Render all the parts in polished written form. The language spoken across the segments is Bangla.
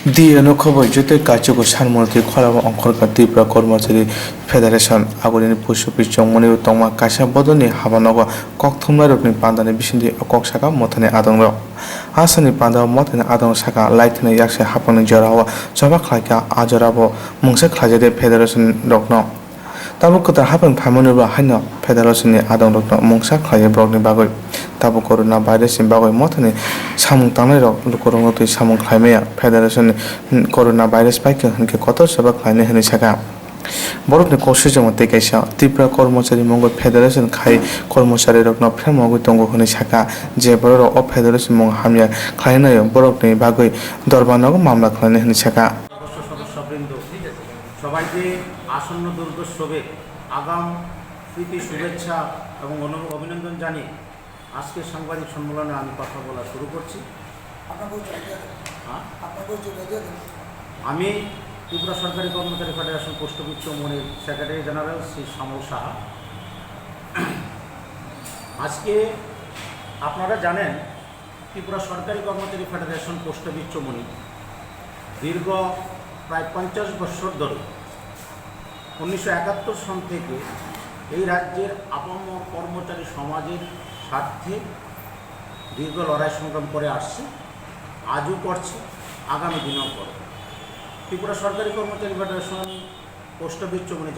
Diano khobwi jute chuku sanmungno khoraba ongkhorkha Tripura Kormochari Federation agoni pusu pichongmoni tongma kaisa bodoni habanogo kokthumnarokni pandani bisindi kok saka mothani adongrok asani panda mothani adong saka laithani yakse hapani jorao chobao khlaika ajorabo mungsa khlajade federation rokno tabo kotar hapan phaimani haino federation ni adong rokno mungsa khlaye brokni bagoi tabo corona virus ni bagoi mothani samung tangnai rok lukorong tui samung khlaimaya federation corona virus paike hunke kotor chobao khlaine hini saka borokni kosijong tei kaisa Tripura Kormochari Mongol Federation khai kormochari rokno phramogoi tongo hini saka je borok o federation mong hamya khlainayo borokni bagoi dorbanog mamla khlaine hini saka সদস্যবৃন্দ সবাইকে আসন্ন দুর্গোৎসবের আগাম প্রীতি শুভেচ্ছা এবং অভিনন্দন জানিয়ে আজকে সাংবাদিক সম্মেলনে আমি কথা বলা শুরু করছি। আমি ত্রিপুরা সরকারি কর্মচারী ফেডারেশন পোস্ট অফিস চৌমনির সেক্রেটারি জেনারেল শ্রী শ্যামল সাহা। আজকে আপনারা জানেন ত্রিপুরা সরকারি কর্মচারী ফেডারেশন পোস্ট অফিস চৌমনি দীর্ঘ প্রায় 50 বছর ধরে 1971 সন থেকে এই রাজ্যের আপামর কর্মচারী সমাজের স্বার্থে দীর্ঘ লড়াই সংগ্রাম করে আসছে, আজও করছে, আগামী দিনেও করবে। ত্রিপুরা সরকারি কর্মচারী ফেডারেশন পোস্ট অফিস চৌমনি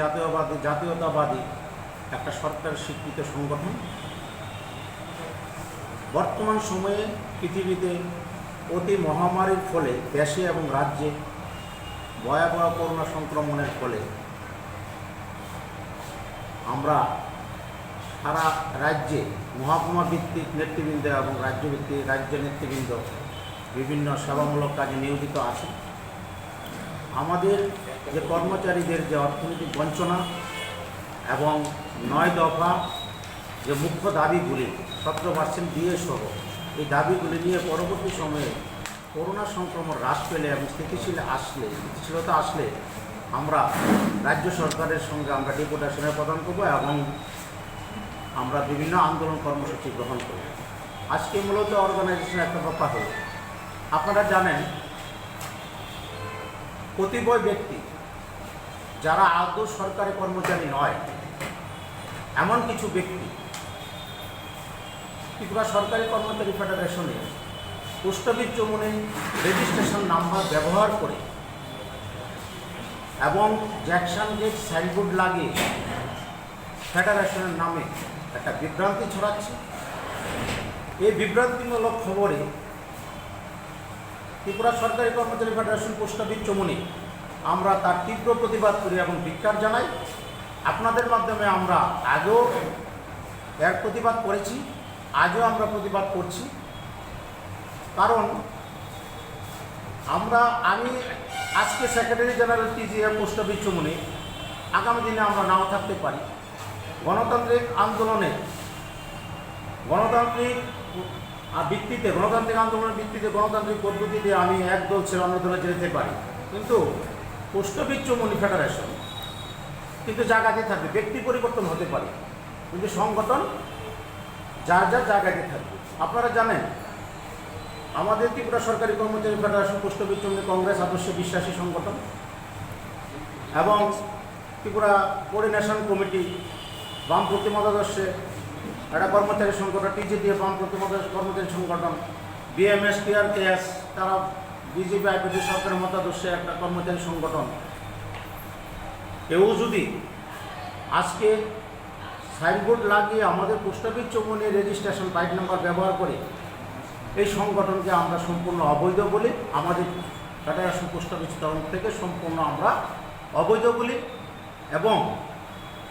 জাতীয়তাবাদী একটা সরকার স্বীকৃত সংগঠন। বর্তমান সময়ে পৃথিবীতে অতি মহামারীর ফলে দেশে এবং রাজ্যে ভয়াবহ করোনা সংক্রমণের ফলে আমরা সারা রাজ্যে মহকুমা ভিত্তিক নেতৃবৃন্দ এবং রাজ্য নেতৃবৃন্দ বিভিন্ন সেবামূলক কাজে নিয়োজিত আছে। আমাদের যে কর্মচারীদের যে অর্থনৈতিক বঞ্চনা এবং 9 দফা যে মুখ্য দাবিগুলি 17% দিয়ে সহ এই দাবিগুলি নিয়ে পরবর্তী সময়ে করোনা সংক্রমণ হ্রাস পেলে এবং স্থিতিশীলতা আসলে আমরা রাজ্য সরকারের সঙ্গে আমরা ডেপুটেশনের প্রদান করব এবং আমরা বিভিন্ন আন্দোলন কর্মসূচি গ্রহণ করব। আজকে মূলত অর্গানাইজেশন একটা ব্যাপার হল, আপনারা জানেন কতিপয় ব্যক্তি যারা আদৌ সরকারি কর্মচারী নয়, এমন কিছু ব্যক্তি ত্রিপুরা সরকারি কর্মচারী ফেডারেশনে post office Choumoni registration number ব্যবহার করে এবং জ্যাকসন গেট সাইনবোর্ড লাগিয়ে ফেডারেশনের নামে একটা বিভ্রান্তি ছড়াচ্ছে। এই বিভ্রান্তিমূলক খবরে ত্রিপুরা সরকারি কর্মচারী ফেডারেশন পোস্ট অফিস চৌমনি আমরা তার তীব্র প্রতিবাদ করি এবং ধিক্কার জানাই। আপনাদের মাধ্যমে আমরা আগেও এর প্রতিবাদ করেছি, আজও আমরা প্রতিবাদ করছি। কারণ আমি আজকে secretary general TGM post office Chaumoni, আগামী দিনে আমরা নাও থাকতে পারি। গণতান্ত্রিক আন্দোলনের ভিত্তিতে গণতান্ত্রিক পদ্ধতিতে আমি এক দল ছেড়ে অন্য দলে যেতে পারি, কিন্তু পোস্ট অফিস চৌমনি ফেডারেশন কিন্তু জায়গাতে থাকবে। ব্যক্তি পরিবর্তন হতে পারে কিন্তু সংগঠন যার জায়গাতে থাকবে। আপনারা জানেন আমাদের ত্রিপুরা সরকারি কর্মচারী federation post office Chaumoni Congress আদর্শে বিশ্বাসী সংগঠন এবং ত্রিপুরা কোঅর্ডিনেশন কমিটি বামপন্থী মতাদর্শে একটা কর্মচারী সংগঠন, টিজিডিএ বামপন্থী কর্মচারী সংগঠন, বিএমএস টিআরকেএস তারা বিজেপি আইপিডি সরকারের মতাদর্শে একটা কর্মচারী সংগঠন। কেউ যদি আজকে সাইনবোর্ড লাগিয়ে আমাদের post office Choumoni registration bike number ব্যবহার করে এই সংগঠনকে আমরা সম্পূর্ণ অবৈধ বলি, আমাদের ফেডারেশন পোস্ট অফিস তরফ থেকে সম্পূর্ণ আমরা অবৈধ বলি এবং